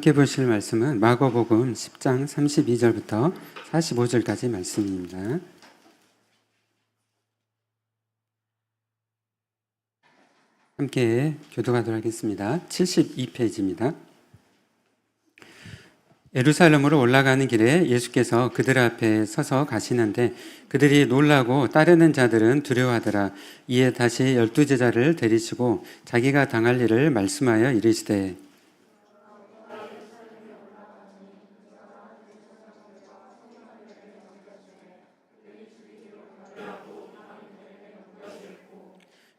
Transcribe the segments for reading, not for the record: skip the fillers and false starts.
함께 보실 말씀은 마가복음 10장 32절부터 45절까지 말씀입니다. 함께 교독하도록 하겠습니다. 72페이지입니다. 예루살렘으로 올라가는 길에 예수께서 그들 앞에 서서 가시는데 그들이 놀라고 따르는 자들은 두려워하더라. 이에 다시 12제자를 데리시고 자기가 당할 일을 말씀하여 이르시되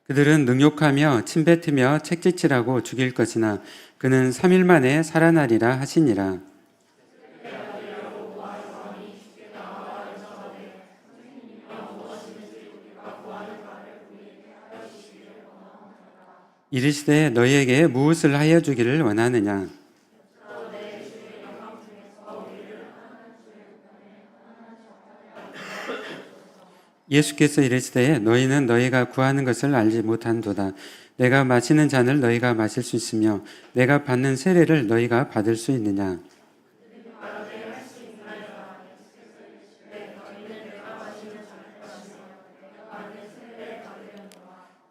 그들은 능욕하며 침뱉으며 책짓질하고 죽일 것이나 그는 3일 만에 살아나리라 하시니라. 이르시되 너희에게 무엇을 하여 주기를 원하느냐? 예수께서 이르시되 너희는 너희가 구하는 것을 알지 못한도다. 내가 마시는 잔을 너희가 마실 수 있으며 내가 받는 세례를 너희가 받을 수 있느냐?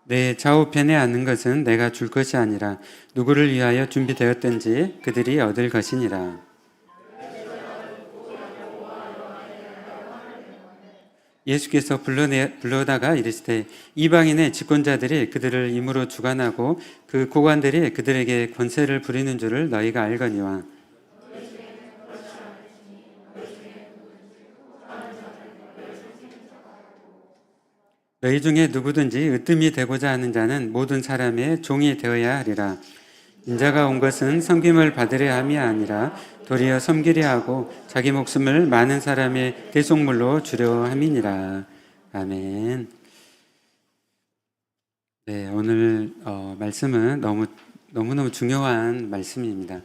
내 좌우편에 앉는 것은 내가 줄 것이 아니라 누구를 위하여 준비되었든지 그들이 얻을 것이니라. 예수께서 불러다가 이르시되 이방인의 집권자들이 그들을 임으로 주관하고 그 고관들이 그들에게 권세를 부리는 줄을 너희가 알거니와 너희 중에 누구든지 으뜸이 되고자 하는 자는 모든 사람의 종이 되어야 하리라. 인자가 온 것은 섬김을 받으려 함이 아니라 도리어 섬기려 하고 자기 목숨을 많은 사람의 대속물로 주려 함이니라. 아멘. 네, 오늘 말씀은 너무너무 중요한 말씀입니다.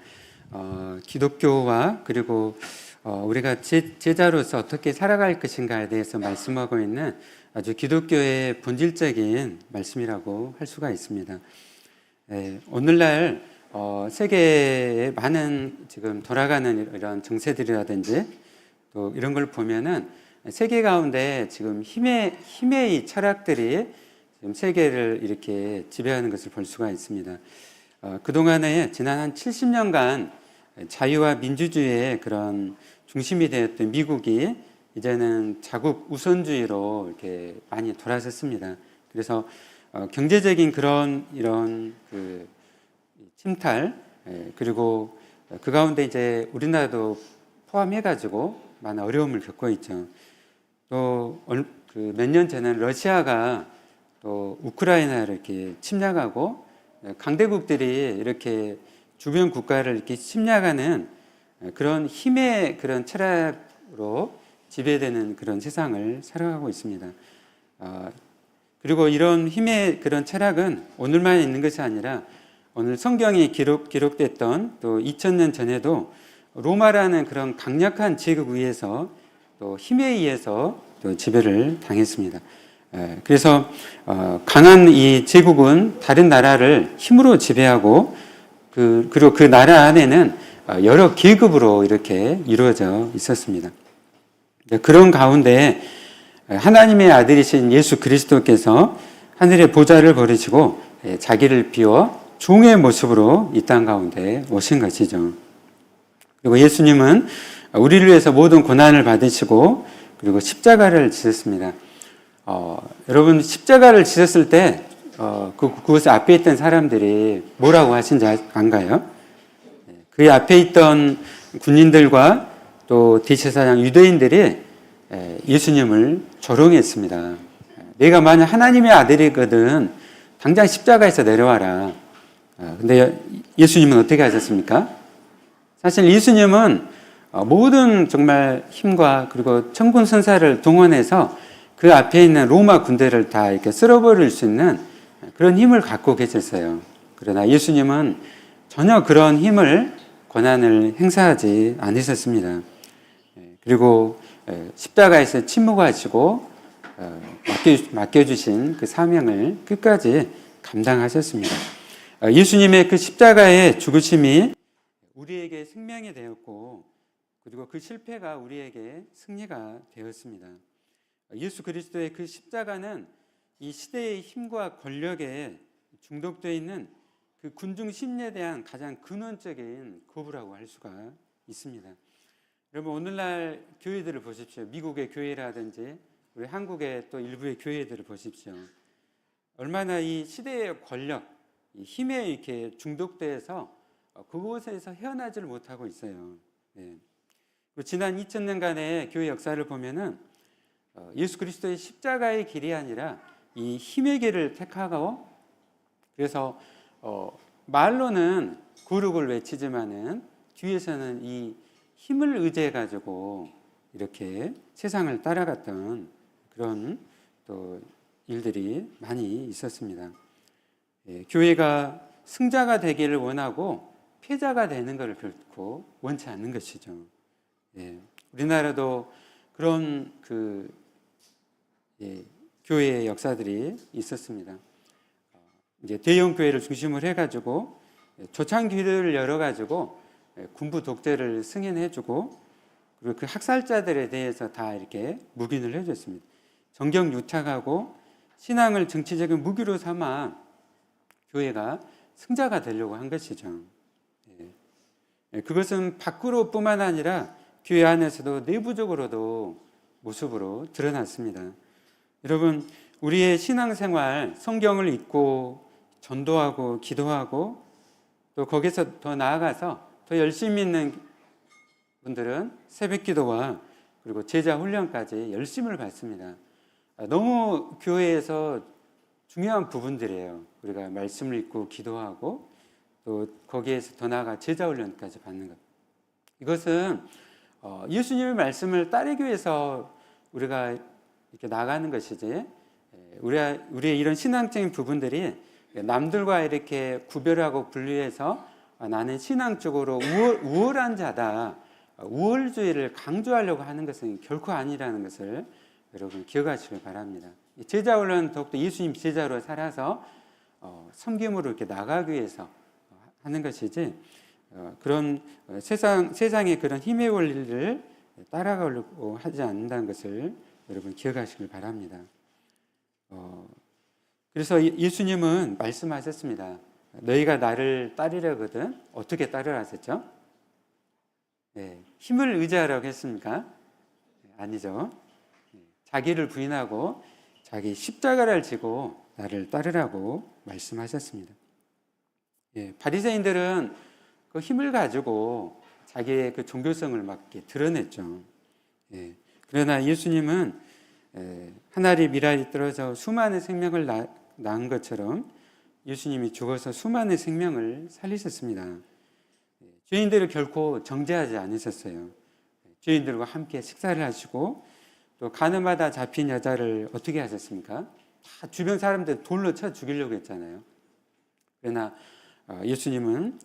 기독교와 그리고 우리가 제자로서 어떻게 살아갈 것인가에 대해서 말씀하고 있는 아주 기독교의 본질적인 말씀이라고 할 수가 있습니다. 네, 오늘날 세계에 많은 지금 돌아가는 이런 정세들이라든지 또 이런 걸 보면은 세계 가운데 지금 힘의 이 철학들이 지금 세계를 이렇게 지배하는 것을 볼 수가 있습니다. 그동안에 지난 한 70년간 자유와 민주주의의 그런 중심이 되었던 미국이 이제는 자국 우선주의로 이렇게 많이 돌아섰습니다. 그래서 경제적인 이런 그 침탈 그리고 그 가운데 이제 우리나라도 포함해가지고 많은 어려움을 겪고 있죠. 또 몇 년 전에는 러시아가 또 우크라이나를 이렇게 침략하고 강대국들이 이렇게 주변 국가를 이렇게 침략하는 그런 힘의 그런 철학으로 지배되는 그런 세상을 살아가고 있습니다. 그리고 이런 힘의 그런 철학은 오늘만 있는 것이 아니라 오늘 성경이 기록됐던 또 2000년 전에도 로마라는 그런 강력한 제국 위에서 또 힘에 의해서 또 지배를 당했습니다. 그래서 강한 이 제국은 다른 나라를 힘으로 지배하고 그리고 그 나라 안에는 여러 계급으로 이렇게 이루어져 있었습니다. 그런 가운데 하나님의 아들이신 예수 그리스도께서 하늘의 보좌를 버리시고 자기를 비워 종의 모습으로 이 땅 가운데 오신 것이죠. 그리고 예수님은 우리를 위해서 모든 고난을 받으시고 그리고 십자가를 지셨습니다. 여러분 십자가를 지셨을 때 그곳 앞에 있던 사람들이 뭐라고 하신지 안가요? 그 앞에 있던 군인들과 또 대제사장 유대인들이 예수님을 조롱했습니다. 내가 만약 하나님의 아들이거든 당장 십자가에서 내려와라. 근데 예수님은 어떻게 하셨습니까? 사실 예수님은 모든 정말 힘과 그리고 천군 천사를 동원해서 그 앞에 있는 로마 군대를 다 이렇게 쓸어버릴 수 있는 그런 힘을 갖고 계셨어요. 그러나 예수님은 전혀 그런 힘을 권한을 행사하지 않으셨습니다. 그리고 십자가에서 침묵하시고 맡겨주신 그 사명을 끝까지 감당하셨습니다. 예수님의 그 십자가의 죽으심이 우리에게 생명이 되었고, 그리고 그 실패가 우리에게 승리가 되었습니다. 예수 그리스도의 그 십자가는 이 시대의 힘과 권력에 중독되어 있는 그 군중 심리에 대한 가장 근원적인 거부라고 할 수가 있습니다. 여러분, 오늘날 교회들을 보십시오. 미국의 교회라든지 우리 한국의 또 일부의 교회들을 보십시오. 얼마나 이 시대의 권력, 이 힘에 이렇게 중독돼서 그곳에서 헤어나지를 못하고 있어요. 네. 지난 2000년간의 교회 역사를 보면은 예수 그리스도의 십자가의 길이 아니라 이 힘의 길을 택하고, 그래서 말로는 거룩을 외치지만은 뒤에서는 이 힘을 의지해 가지고 이렇게 세상을 따라갔던 그런 또 일들이 많이 있었습니다. 교회가 승자가 되기를 원하고 패자가 되는 것을 결코 원치 않는 것이죠. 우리나라도 그런 교회의 역사들이 있었습니다. 이제 대형 교회를 중심으로 해가지고 초창기를 열어가지고 군부 독재를 승인해주고, 그리고 그 학살자들에 대해서 다 이렇게 묵인을 해줬습니다. 정경 유착하고 신앙을 정치적인 무기로 삼아 교회가 승자가 되려고 한 것이죠. 그것은 밖으로뿐만 아니라 교회 안에서도 내부적으로도 모습으로 드러났습니다. 여러분, 우리의 신앙생활, 성경을 읽고 전도하고 기도하고 또 거기서 더 나아가서 더 열심히 있는 분들은 새벽기도와 그리고 제자 훈련까지 열심을 받습니다. 너무 교회에서 중요한 부분들이에요. 우리가 말씀을 읽고 기도하고 또 거기에서 더 나아가 제자 훈련까지 받는 것. 이것은 예수님의 말씀을 따르기 위해서 우리가 이렇게 나가는 것이지, 우리의 이런 신앙적인 부분들이 남들과 이렇게 구별하고 분리해서 나는 신앙적으로 우월한 자다, 우월주의를 강조하려고 하는 것은 결코 아니라는 것을 여러분 기억하시길 바랍니다. 제자훈련 더욱더 예수님 제자로 살아서 섬김으로 이렇게 나가기 위해서 하는 것이지, 그런 세상의 그런 힘의 원리를 따라가려고 하지 않는다는 것을 여러분 기억하시길 바랍니다. 그래서 예수님은 말씀하셨습니다. 너희가 나를 따르려거든 어떻게 따르라 하셨죠? 힘을 의지하라고 했습니까? 아니죠. 자기를 부인하고 자기 십자가를 지고 나를 따르라고 말씀하셨습니다. 바리새인들은 그 힘을 가지고 자기의 그 종교성을 막 드러냈죠. 그러나 예수님은 하늘이 미랄이 떨어져 수많은 생명을 낳은 것처럼 예수님이 죽어서 수많은 생명을 살리셨습니다. 죄인들을 결코 정죄하지 않으셨어요. 죄인들과 함께 식사를 하시고, 또 가늠하다 잡힌 여자를 어떻게 하셨습니까? 다 주변 사람들 돌로 쳐 죽이려고 했잖아요. 그러나 예수님은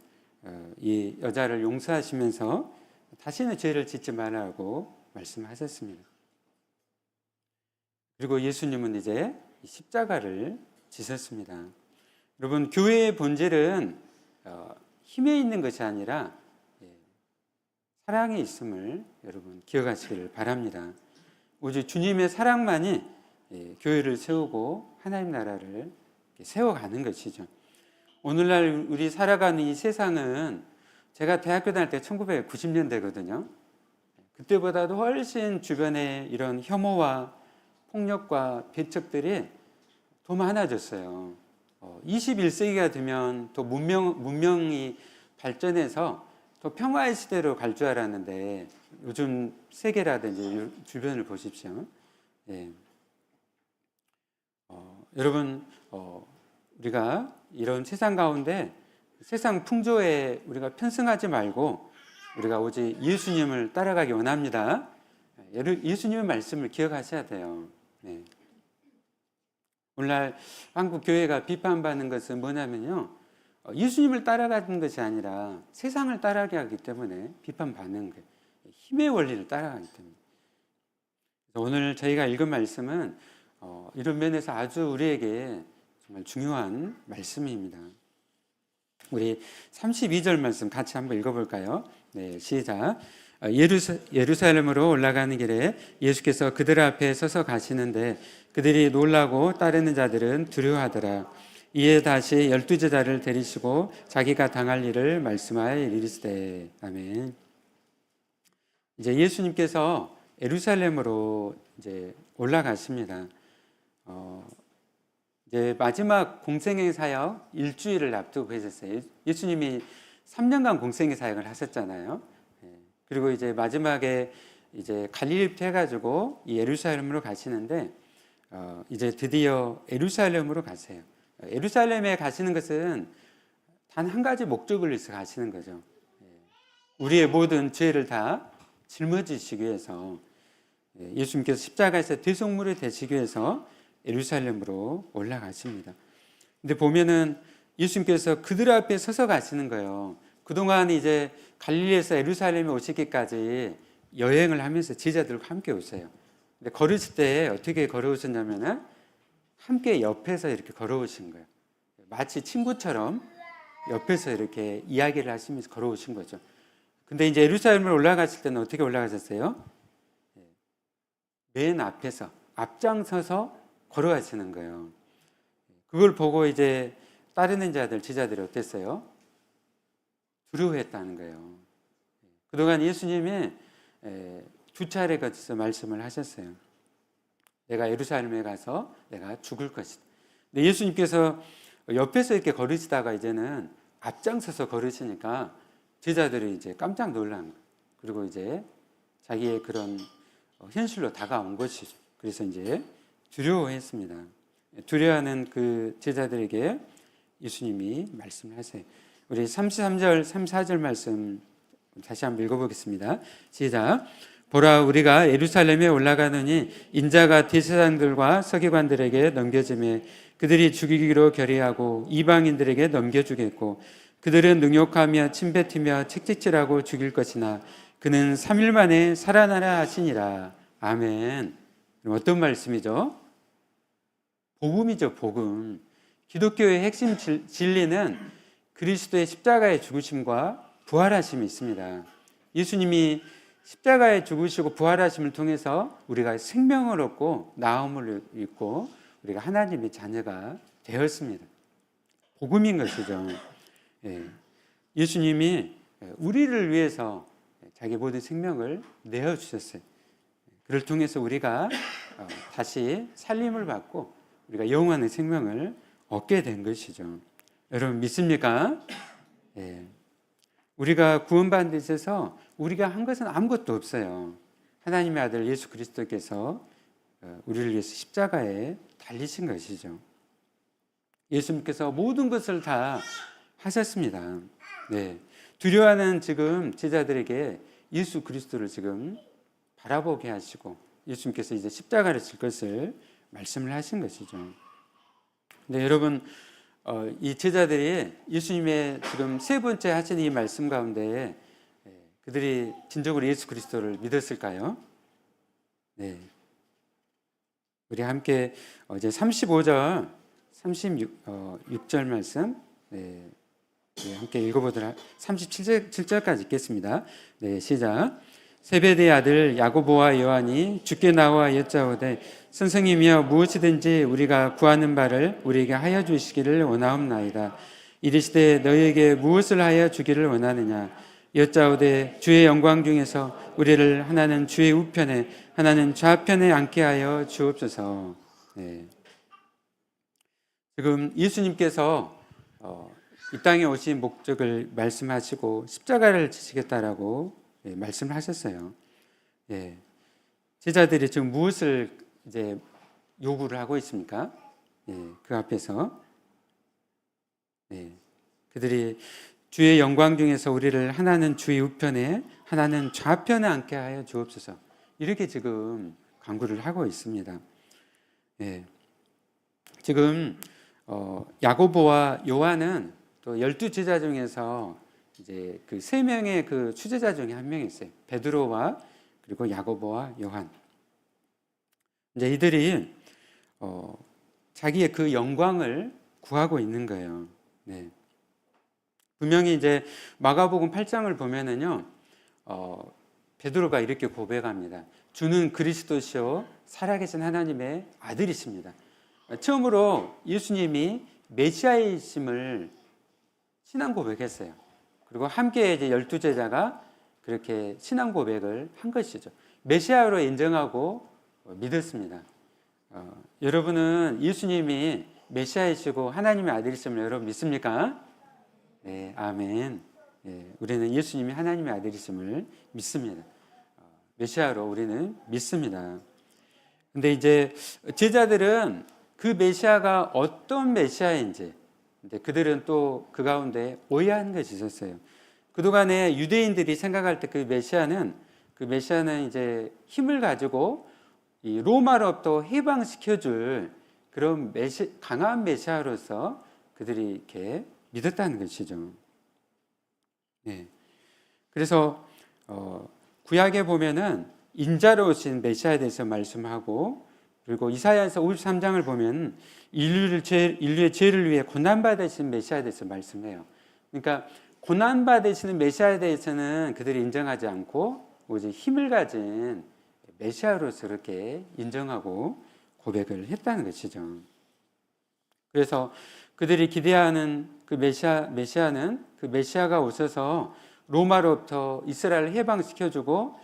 이 여자를 용서하시면서 다시는 죄를 짓지 말라고 말씀하셨습니다. 그리고 예수님은 이제 십자가를 지셨습니다. 여러분, 교회의 본질은 힘에 있는 것이 아니라 사랑에 있음을 여러분 기억하시기를 바랍니다. 오직 주님의 사랑만이 교회를 세우고 하나님 나라를 세워가는 것이죠. 오늘날 우리 살아가는 이 세상은, 제가 대학교 다닐 때 1990년대거든요. 그때보다도 훨씬 주변에 이런 혐오와 폭력과 배척들이 더 많아졌어요. 21세기가 되면 더 문명이 발전해서 더 평화의 시대로 갈 줄 알았는데, 요즘 세계라든지 주변을 보십시오. 여러분, 우리가 이런 세상 가운데 세상 풍조에 우리가 편승하지 말고 우리가 오직 예수님을 따라가기 원합니다. 예수님의 말씀을 기억하셔야 돼요. 오늘날 한국 교회가 비판받는 것은 뭐냐면요, 예수님을 따라가는 것이 아니라 세상을 따라가게 하기 때문에 비판받는 거예요. 힘의 원리를 따라가기 때문에. 오늘 저희가 읽은 말씀은 이런 면에서 아주 우리에게 정말 중요한 말씀입니다. 우리 32절 말씀 같이 한번 읽어볼까요? 네, 시작. 예루살렘으로 올라가는 길에 예수께서 그들 앞에 서서 가시는데 그들이 놀라고 따르는 자들은 두려워하더라. 이에 다시 12제자를 데리시고 자기가 당할 일을 말씀하여 이르시되. 아멘. 이제 예수님께서 예루살렘으로 이제 올라가십니다. 이제 마지막 공생의 사역 일주일을 앞두고 계셨어요. 예수님이 3년간 공생의 사역을 하셨잖아요. 그리고 이제 마지막에 이제 갈릴리부터 해가지고 이 예루살렘으로 가시는데 이제 드디어 예루살렘으로 가세요. 예루살렘에 가시는 것은 단 한 가지 목적을 위해서 가시는 거죠. 우리의 모든 죄를 다 짊어지시기 위해서, 예수님께서 십자가에서 대속물이 되시기 위해서 예루살렘으로 올라가십니다. 근데 보면은 예수님께서 그들 앞에 서서 가시는 거예요. 그동안 이제 갈릴리에서 예루살렘에 오시기까지 여행을 하면서 제자들과 함께 오세요. 근데 걸으실 때 어떻게 걸어오셨냐면은 함께 옆에서 이렇게 걸어오신 거예요. 마치 친구처럼 옆에서 이렇게 이야기를 하시면서 걸어오신 거죠. 근데 이제 예루살렘을 올라가실 때는 어떻게 올라가셨어요? 맨 앞에서 앞장서서 걸어가시는 거예요. 그걸 보고 이제 따르는 자들, 제자들이 어땠어요? 두려워했다는 거예요. 그동안 예수님이 두 차례 거쳐서 말씀을 하셨어요. 내가 예루살렘에 가서 내가 죽을 것이다. 근데 예수님께서 옆에서 이렇게 걸으시다가 이제는 앞장서서 걸으시니까 제자들이 이제 깜짝 놀란 거예요. 그리고 이제 자기의 그런 현실로 다가온 것이죠. 그래서 이제 두려워했습니다. 두려워하는 그 제자들에게 예수님이 말씀을 하세요. 우리 33절, 34절 말씀 다시 한번 읽어보겠습니다. 시작. 보라, 우리가 예루살렘에 올라가느니 인자가 대제사장들과 서기관들에게 넘겨지매 그들이 죽이기로 결의하고 이방인들에게 넘겨주겠고 그들은 능욕하며 침뱉으며 책찍질하고 죽일 것이나 그는 3일 만에 살아나라 하시니라. 아멘. 어떤 말씀이죠? 복음이죠, 복음. 기독교의 핵심 진리는 그리스도의 십자가의 죽으심과 부활하심이 있습니다. 예수님이 십자가에 죽으시고 부활하심을 통해서 우리가 생명을 얻고 나음을 입고 우리가 하나님의 자녀가 되었습니다. 복음인 것이죠. 예수님이 우리를 위해서 자기 모든 생명을 내어주셨어요. 그를 통해서 우리가 다시 살림을 받고 우리가 영원한 생명을 얻게 된 것이죠. 여러분 믿습니까? 우리가 구원받은 데 있어서 우리가 한 것은 아무것도 없어요. 하나님의 아들 예수 그리스도께서 우리를 위해서 십자가에 달리신 것이죠. 예수님께서 모든 것을 다 하셨습니다. 두려워하는 지금 제자들에게 예수 그리스도를 지금 바라보게 하시고 예수님께서 이제 십자가를 질 것을 말씀을 하신 것이죠. 근데 여러분 이 제자들이 예수님의 지금 세 번째 하신 이 말씀 가운데 그들이 진정으로 예수 그리스도를 믿었을까요? 우리 함께 이제 35절, 36절 말씀 함께 읽어보도록 37절까지 읽겠습니다. 시작. 세베대의 아들 야고보와 요한이 주께 나와 여짜오되 선생님이여 무엇이든지 우리가 구하는 바를 우리에게 하여 주시기를 원하옵나이다. 이르시되 너희에게 무엇을 하여 주기를 원하느냐. 여짜오되 주의 영광 중에서 우리를 하나는 주의 우편에 하나는 좌편에 앉게 하여 주옵소서. 지금 예수님께서 이 땅에 오신 목적을 말씀하시고 십자가를 지시겠다라고 말씀을 하셨어요. 제자들이 지금 무엇을 이제 요구를 하고 있습니까? 그 앞에서 그들이 주의 영광 중에서 우리를 하나는 주의 우편에 하나는 좌편에 앉게 하여 주옵소서. 이렇게 지금 간구를 하고 있습니다. 지금 야고보와 요한은 또 12제자 중에서 이제 그 세 명의 그 수제자 중에 한 명이 있어요. 베드로와 그리고 야고보와 요한. 이제 이들이 자기의 그 영광을 구하고 있는 거예요. 분명히 이제 마가복음 8장을 보면은요, 베드로가 이렇게 고백합니다. 주는 그리스도시요 살아계신 하나님의 아들이십니다. 처음으로 예수님이 메시아이심을 신앙 고백했어요. 그리고 함께 이제 12제자가 그렇게 신앙 고백을 한 것이죠. 메시아로 인정하고 믿었습니다. 여러분은 예수님이 메시아이시고 하나님의 아들이심을 여러분 믿습니까? 네, 아멘. 네, 우리는 예수님이 하나님의 아들이심을 믿습니다. 메시아로 우리는 믿습니다. 근데 이제 제자들은 그 메시아가 어떤 메시아인지, 근데 그들은 또 그 가운데 오해한 것이 있었어요. 그동안에 유대인들이 생각할 때 그 메시아는 이제 힘을 가지고 이 로마로부터 해방시켜줄 그런 강한 메시아로서 그들이 이렇게 믿었다는 것이죠. 네. 그래서 구약에 보면은 인자로 오신 메시아에 대해서 말씀하고, 그리고 이사야서 53장을 보면 인류의 죄를 위해 고난받으신 메시아에 대해서 말씀해요. 그러니까 고난받으시는 메시아에 대해서는 그들이 인정하지 않고 오직 힘을 가진 메시아로서 그렇게 인정하고 고백을 했다는 것이죠. 그래서 그들이 기대하는 그 메시아는 그 메시아가 오셔서 로마로부터 이스라엘을 해방시켜주고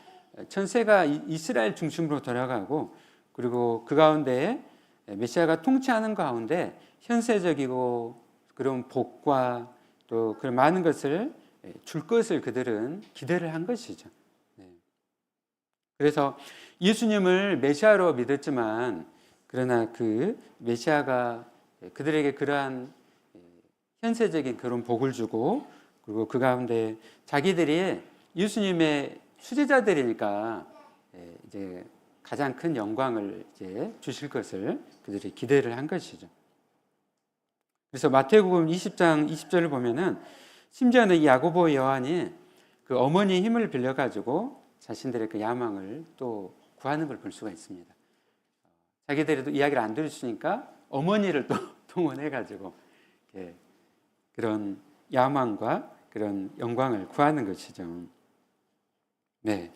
전세가 이스라엘 중심으로 돌아가고, 그리고 그 가운데 메시아가 통치하는 가운데 현세적이고 그런 복과 또 그런 많은 것을 줄 것을 그들은 기대를 한 것이죠. 그래서 예수님을 메시아로 믿었지만, 그러나 그 메시아가 그들에게 그러한 현세적인 그런 복을 주고, 그리고 그 가운데 자기들이 예수님의 수제자들이니까 이제 가장 큰 영광을 이제 주실 것을 그들이 기대를 한 것이죠. 그래서 마태복음 20장 20절을 보면은 심지어는 야고보 요한이 그 어머니의 힘을 빌려 가지고 자신들의 그 야망을 또 구하는 걸 볼 수가 있습니다. 자기들이 이야기를 안 들으시니까 어머니를 또 동원해 가지고 그런 야망과 그런 영광을 구하는 것이죠. 네.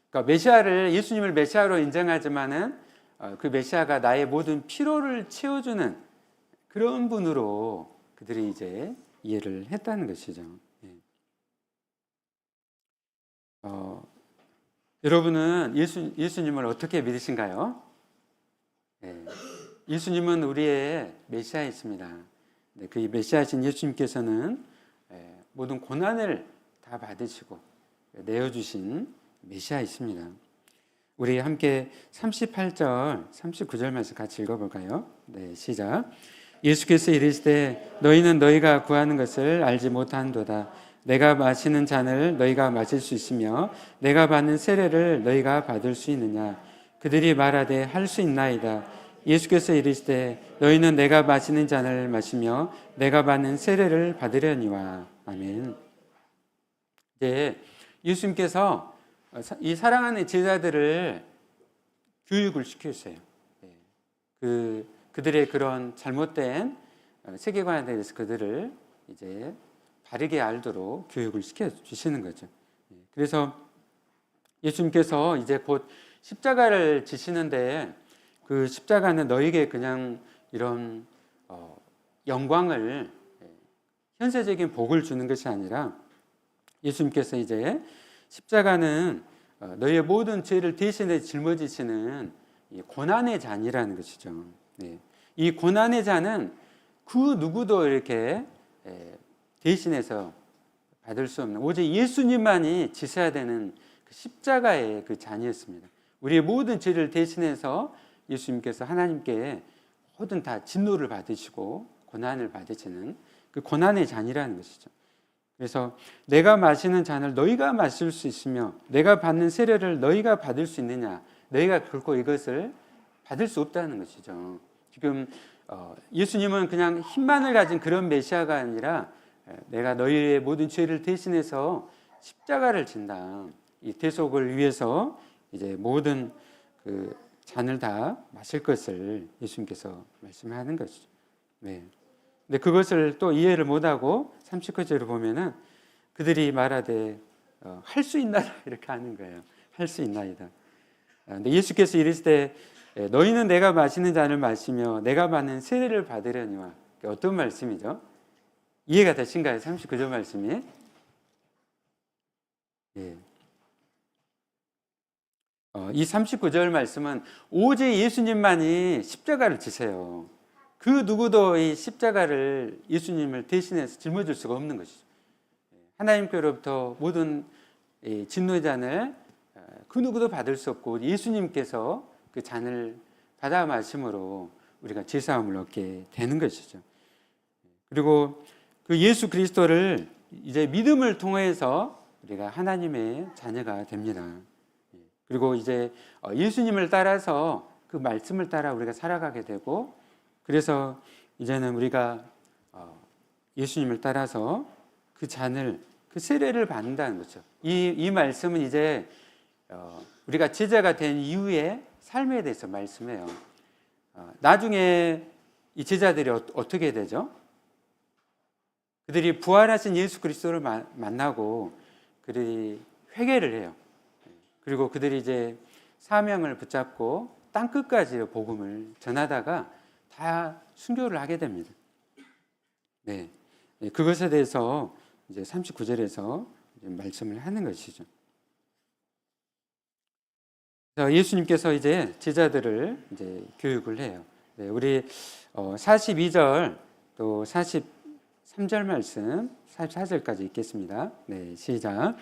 그러니까 예수님을 메시아로 인정하지만은 그 메시아가 나의 모든 피로를 채워주는 그런 분으로 그들이 이제 이해를 했다는 것이죠. 네. 여러분은 예수님을 어떻게 믿으신가요? 네. 예수님은 우리의 메시아이십니다. 네, 그 메시아이신 예수님께서는 모든 고난을 다 받으시고 내어주신 메시아이십니다. 우리 함께 38절, 39절 말씀 같이 읽어볼까요? 네, 시작. 예수께서 이르시되 너희는 너희가 구하는 것을 알지 못한도다. 내가 마시는 잔을 너희가 마실 수 있으며 내가 받는 세례를 너희가 받을 수 있느냐? 그들이 말하되 할 수 있나이다. 예수께서 이르시되 너희는 내가 마시는 잔을 마시며 내가 받는 세례를 받으려니와. 아멘. 이제 예수님께서 이 사랑하는 제자들을 교육을 시켰어요. 그들의 그런 잘못된 세계관에 대해서 그들을 이제 바르게 알도록 교육을 시켜 주시는 거죠. 그래서 예수님께서 이제 곧 십자가를 지시는데, 그 십자가는 너에게 그냥 이런 영광을, 현세적인 복을 주는 것이 아니라, 예수님께서 이제 십자가는 너희의 모든 죄를 대신해 짊어지시는 고난의 잔이라는 것이죠. 이 고난의 잔은 그 누구도 이렇게 대신해서 받을 수 없는, 오직 예수님만이 지셔야 되는 그 십자가의 그 잔이었습니다. 우리의 모든 죄를 대신해서 예수님께서 하나님께 모든 다 진노를 받으시고 고난을 받으시는 그 고난의 잔이라는 것이죠. 그래서 내가 마시는 잔을 너희가 마실 수 있으며 내가 받는 세례를 너희가 받을 수 있느냐? 너희가 결코 이것을 받을 수 없다는 것이죠. 지금 예수님은 그냥 힘만을 가진 그런 메시아가 아니라 내가 너희의 모든 죄를 대신해서 십자가를 진다. 이 대속을 위해서 이제 모든 그 잔을 다 마실 것을 예수님께서 말씀하는 것이죠. 네. 근데 그것을 또 이해를 못하고 39절을 보면은 그들이 말하되 할 수 있나이다 이렇게 하는 거예요. 할 수 있나이다. 근데 예수께서 이르시되 너희는 내가 마시는 잔을 마시며 내가 받는 세례를 받으려니와. 어떤 말씀이죠? 이해가 되신가요? 39절 말씀이. 예. 이 39절 말씀은 오직 예수님만이 십자가를 지세요. 그 누구도 이 십자가를 예수님을 대신해서 짊어질 수가 없는 것이죠. 하나님께로부터 모든 진노의 잔을 그 누구도 받을 수 없고 예수님께서 그 잔을 받아 마심으로 우리가 제사함을 얻게 되는 것이죠. 그리고 그 예수 그리스도를 이제 믿음을 통해서 우리가 하나님의 자녀가 됩니다. 그리고 이제 예수님을 따라서 그 말씀을 따라 우리가 살아가게 되고, 그래서 이제는 우리가 예수님을 따라서 그 잔을, 그 세례를 받는다는 거죠. 이 말씀은 이제 우리가 제자가 된 이후의 삶에 대해서 말씀해요. 나중에 이 제자들이 어떻게 되죠? 그들이 부활하신 예수 그리스도를 만나고 그들이 회개를 해요. 그리고 그들이 이제 사명을 붙잡고 땅 끝까지 복음을 전하다가 다 순교를 하게 됩니다. 네, 그것에 대해서 이제 39절에서 말씀을 하는 것이죠. 예수님께서 이제 제자들을 이제 교육을 해요. 네, 우리 42절 또 43절 말씀, 44절까지 읽겠습니다. 네, 시작.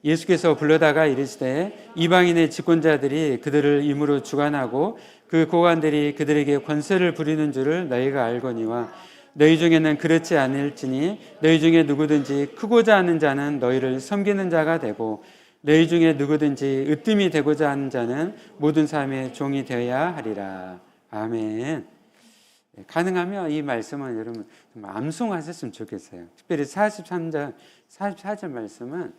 예수께서 불러다가 이르시되 이방인의 집권자들이 그들을 임으로 주관하고 그 고관들이 그들에게 권세를 부리는 줄을 너희가 알거니와 너희 중에는 그렇지 않을지니 너희 중에 누구든지 크고자 하는 자는 너희를 섬기는 자가 되고 너희 중에 누구든지 으뜸이 되고자 하는 자는 모든 사람의 종이 되어야 하리라. 아멘. 가능하면 이 말씀은 여러분 좀 암송하셨으면 좋겠어요. 특별히 43절, 44절 말씀은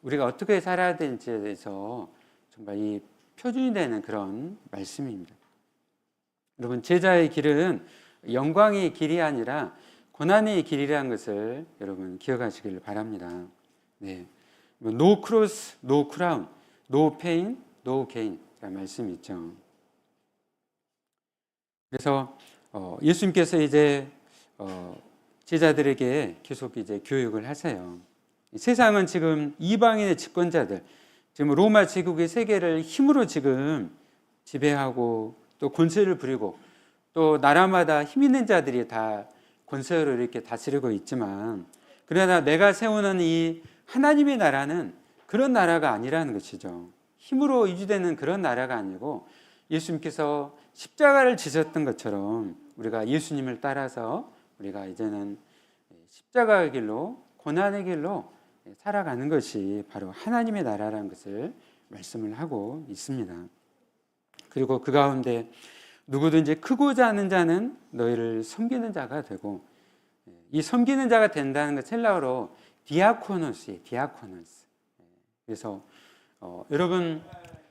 우리가 어떻게 살아야 되는지에 대해서 정말 이 표준이 되는 그런 말씀입니다. 여러분, 제자의 길은 영광의 길이 아니라 고난의 길이라는 것을 여러분 기억하시길 바랍니다. 네. No cross, no crown, no pain, no gain 라는 말씀이 있죠. 그래서 예수님께서 이제 제자들에게 계속 이제 교육을 하세요. 세상은 지금 이방인의 집권자들, 지금 로마 제국의 세계를 힘으로 지금 지배하고 또 권세를 부리고 또 나라마다 힘 있는 자들이 다 권세로 이렇게 다스리고 있지만, 그러나 내가 세우는 이 하나님의 나라는 그런 나라가 아니라는 것이죠. 힘으로 유지되는 그런 나라가 아니고 예수님께서 십자가를 지셨던 것처럼 우리가 예수님을 따라서 우리가 이제는 십자가의 길로, 고난의 길로 살아가는 것이 바로 하나님의 나라라는 것을 말씀을 하고 있습니다. 그리고 그 가운데 누구든지 크고자 하는 자는 너희를 섬기는 자가 되고, 이 섬기는 자가 된다는 것 헬라어로 디아코노스예요. 디아코노스. 그래서 여러분,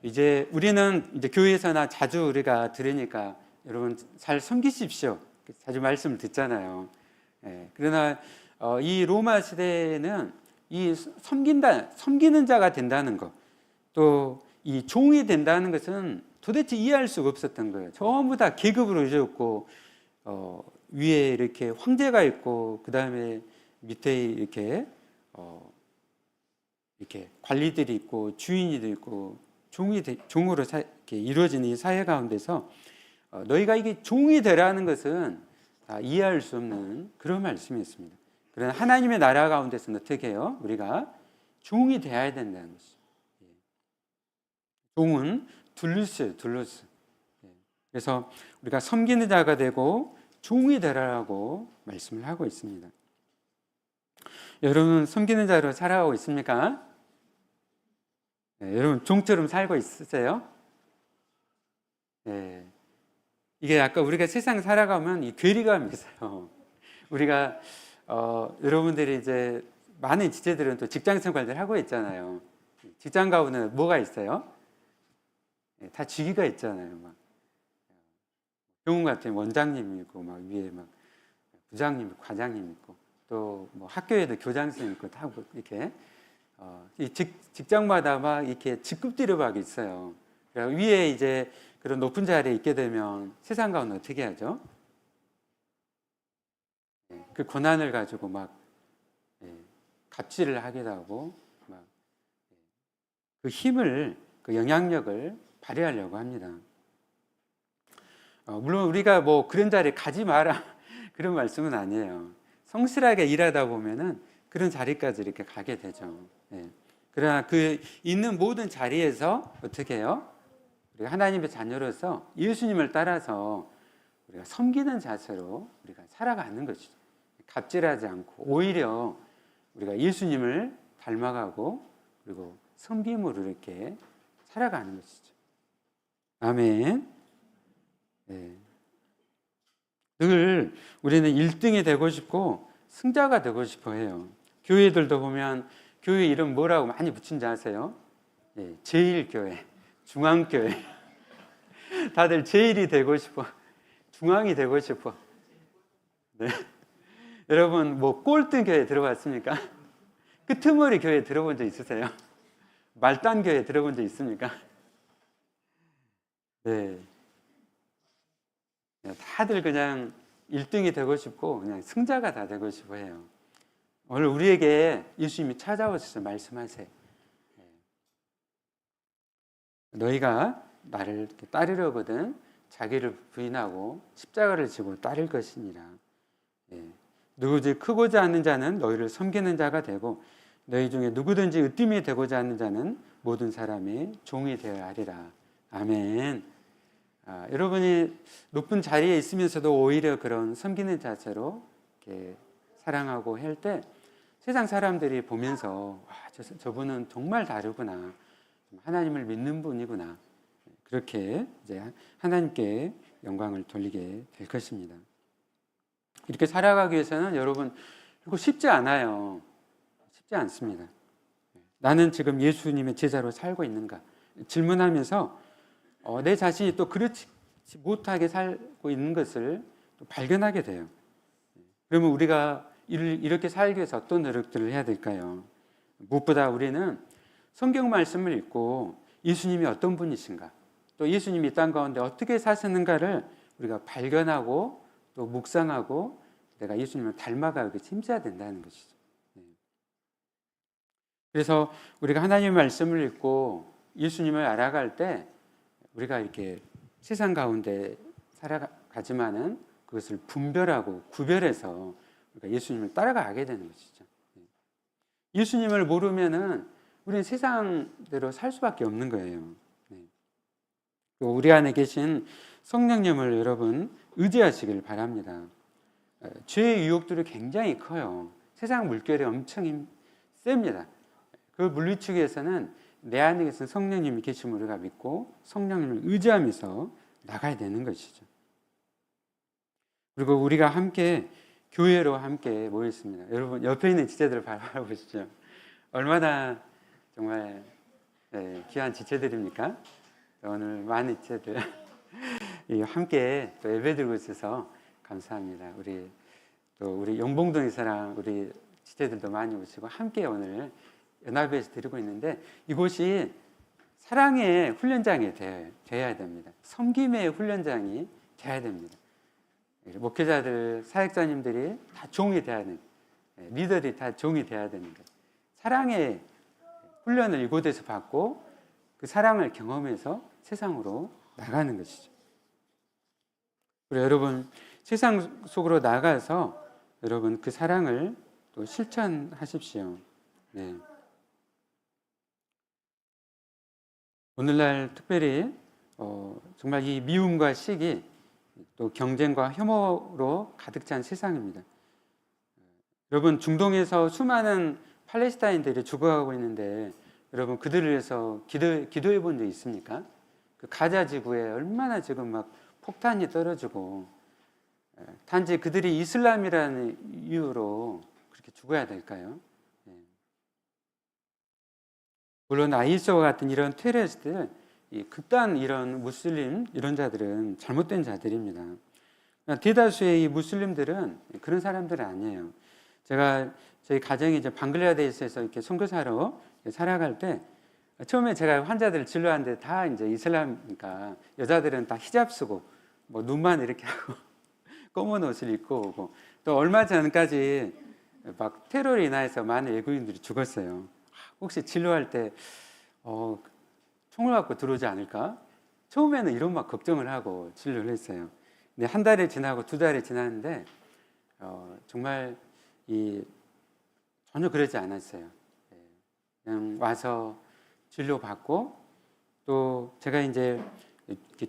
이제 우리는 이제 교회에서나 자주 우리가 들으니까 여러분 잘 섬기십시오, 자주 말씀을 듣잖아요. 그러나 이 로마 시대에는 이 섬기는 자가 된다는 것, 또 이 종이 된다는 것은 도대체 이해할 수가 없었던 거예요. 전부 다 계급으로 이루어졌고 위에 이렇게 황제가 있고 그 다음에 밑에 이렇게 관리들이 있고 주인이 있고 종으로 이렇게 이루어지는 이 사회 가운데서 너희가 이게 종이 되라는 것은 다 이해할 수 없는 그런 말씀이었습니다. 그러나 하나님의 나라 가운데서는 어떻게 해요? 우리가 종이 되어야 된다는 것이죠. 종은 둘루스. 그래서 우리가 섬기는 자가 되고 종이 되라고 말씀을 하고 있습니다. 여러분, 섬기는 자로 살아가고 있습니까? 여러분, 종처럼 살고 있으세요? 이게 아까 우리가 세상 살아가면 이 괴리감이 있어요. 우리가 여러분들이 이제 많은 지체들은 또 직장 생활들 하고 있잖아요. 직장 가운데 뭐가 있어요? 다 직위가 있잖아요. 막 병원 같은 원장님이고 막 위에 막 부장님, 과장님 있고 또 뭐 학교에도 교장 선생님 있고 다 이렇게 이 직장마다 막 이렇게 직급들이 막 있어요. 위에 이제 그런 높은 자리에 있게 되면 세상 가운데 어떻게 하죠? 그 고난을 가지고 막 갑질을 하기도 하고 막 그 힘을, 그 영향력을 발휘하려고 합니다. 물론 우리가 뭐 그런 자리에 가지 마라 그런 말씀은 아니에요. 성실하게 일하다 보면은 그런 자리까지 이렇게 가게 되죠. 그러나 그 있는 모든 자리에서 어떻게 해요? 우리가 하나님의 자녀로서 예수님을 따라서 우리가 섬기는 자세로 우리가 살아가는 것이죠. 갑질하지 않고 오히려 우리가 예수님을 닮아가고 그리고 섬김으로 이렇게 살아가는 것이죠. 아멘. 늘 우리는 1등이 되고 싶고 승자가 되고 싶어 해요. 교회들도 보면 교회 이름 뭐라고 많이 붙인지 아세요? 제일교회, 중앙교회. 다들 제일이 되고 싶어, 중앙이 되고 싶어. 네. 여러분 뭐 꼴등 교회 들어봤습니까? 끄트머리 교회 들어본 적 있으세요? 말단 교회 들어본 적 있습니까? 네. 다들 그냥 1등이 되고 싶고 그냥 승자가 다 되고 싶어 해요. 오늘 우리에게 예수님이 찾아오셔서 말씀하세요. 너희가 나를 따르려거든 자기를 부인하고 십자가를 지고 따를 것이니라. 누구든지 크고자 하는 자는 너희를 섬기는 자가 되고 너희 중에 누구든지 으뜸이 되고자 하는 자는 모든 사람의 종이 되어야 하리라. 아멘. 여러분이 높은 자리에 있으면서도 오히려 그런 섬기는 자세로 이렇게 사랑하고 할 때 세상 사람들이 보면서 와, 저분은 정말 다르구나. 하나님을 믿는 분이구나. 그렇게 이제 하나님께 영광을 돌리게 될 것입니다. 이렇게 살아가기 위해서는 여러분 이거 쉽지 않아요. 쉽지 않습니다. 나는 지금 예수님의 제자로 살고 있는가? 질문하면서 내 자신이 또 그렇지 못하게 살고 있는 것을 또 발견하게 돼요. 그러면 우리가 이렇게 살기 위해서 어떤 노력들을 해야 될까요? 무엇보다 우리는 성경 말씀을 읽고 예수님이 어떤 분이신가, 또 예수님이 이 땅 가운데 어떻게 사시는가를 우리가 발견하고 또 묵상하고 내가 예수님을 닮아가기 힘써야 된다는 것이죠. 그래서 우리가 하나님의 말씀을 읽고 예수님을 알아갈 때 우리가 이렇게 세상 가운데 살아가지만은 그것을 분별하고 구별해서 우리가 예수님을 따라가게 되는 것이죠. 예수님을 모르면은 우리는 세상대로 살 수밖에 없는 거예요. 우리 안에 계신 성령님을 여러분 의지하시길 바랍니다. 죄의 유혹들이 굉장히 커요. 세상 물결이 엄청 셉니다. 그 물리치기 위해서는 내 안에 계신 성령님이 계심을 우리가 믿고 성령님을 의지하면서 나가야 되는 것이죠. 그리고 우리가 함께 교회로 함께 모였습니다. 여러분 옆에 있는 지체들을 바라보시죠. 얼마나 정말 귀한 지체들입니까? 오늘 많은 지체들 함께 또 예배드리고 있어서 감사합니다. 우리 영봉동의 사랑 우리 지체들도 많이 오시고 함께 오늘 연합회에서 드리고 있는데 이곳이 사랑의 훈련장이 되어야 됩니다. 섬김의 훈련장이 되어야 됩니다. 목회자들, 사역자님들이 다 종이 되어야 되는, 리더들이 다 종이 되어야 되는 거예요. 사랑의 훈련을 이곳에서 받고 그 사랑을 경험해서 세상으로 나가는 것이죠. 그리고 여러분 세상 속으로 나가서 여러분 그 사랑을 또 실천하십시오. 네. 오늘날 특별히 정말 이 미움과 시기 또 경쟁과 혐오로 가득 찬 세상입니다. 여러분 중동에서 수많은 팔레스타인들이 죽어가고 있는데 여러분 그들을 위해서 기도해 본 적 있습니까? 그 가자 지구에 얼마나 지금 막 폭탄이 떨어지고 단지 그들이 이슬람이라는 이유로 그렇게 죽어야 될까요? 물론 IS와 같은 이런 테러리스트들, 극단 이런 무슬림 이런 자들은 잘못된 자들입니다. 대다수의 이 무슬림들은 그런 사람들은 아니에요. 제가 저희 가정이 이제 방글라데시에서 이렇게 선교사로 살아갈 때 처음에 제가 환자들을 진료하는데 다 이제 이슬람이니까 여자들은 다 히잡 쓰고 뭐 눈만 이렇게 하고 검은 옷을 입고 오고 또 얼마 전까지 막 테러로 인해서 많은 외국인들이 죽었어요. 혹시 진료할 때 총을 갖고 들어오지 않을까? 처음에는 이런 막 걱정을 하고 진료를 했어요. 근데 한 달이 지나고 두 달이 지났는데 정말 전혀 그러지 않았어요. 그냥 와서 진료받고 또 제가 이제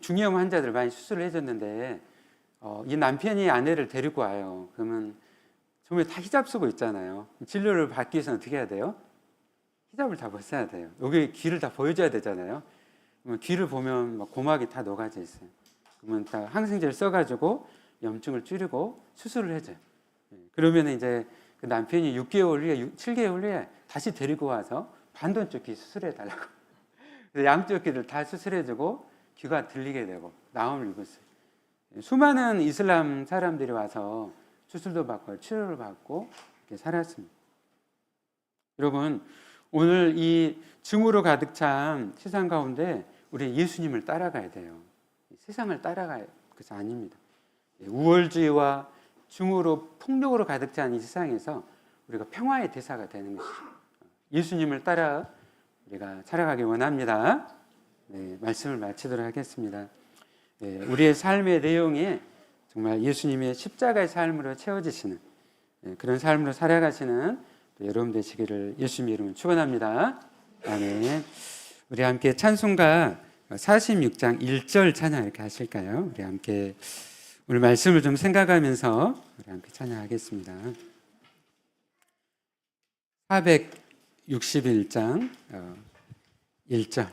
중이염 환자들 많이 수술을 해줬는데 이 남편이 아내를 데리고 와요. 그러면 정말 다 히잡 쓰고 있잖아요. 진료를 받기 위해서는 어떻게 해야 돼요? 히잡을 다 벗어야 돼요. 여기 귀를 다 보여줘야 되잖아요. 그러면 귀를 보면 막 고막이 다 녹아져 있어요. 그러면 다 항생제를 써가지고 염증을 줄이고 수술을 해줘요. 그러면 이제 그 남편이 6개월 후에 7개월 후에 다시 데리고 와서 반대쪽 귀 수술해 달라고. 그래서 양쪽 귀를 다 수술해주고 귀가 들리게 되고 나음을 입었어요. 수많은 이슬람 사람들이 와서 수술도 받고 치료를 받고 이렇게 살았습니다. 여러분, 오늘 이 증오로 가득 찬 세상 가운데 우리 예수님을 따라가야 돼요. 세상을 따라가야 그것이 아닙니다. 우월주의와 증오로 폭력으로 가득 찬 이 세상에서 우리가 평화의 대사가 되는 것이죠. 예수님을 따라 우리가 살아가기 원합니다. 네, 말씀을 마치도록 하겠습니다. 네, 우리의 삶의 내용이 정말 예수님의 십자가의 삶으로 채워지시는 그런 삶으로 살아가시는 여러분 되시기를 예수님의 이름으로 축원합니다. 아멘. 우리 함께 찬송가 46장 1절 찬양 이렇게 하실까요? 우리 함께 오늘 말씀을 좀 생각하면서 우리 함께 찬양하겠습니다. 461장 1절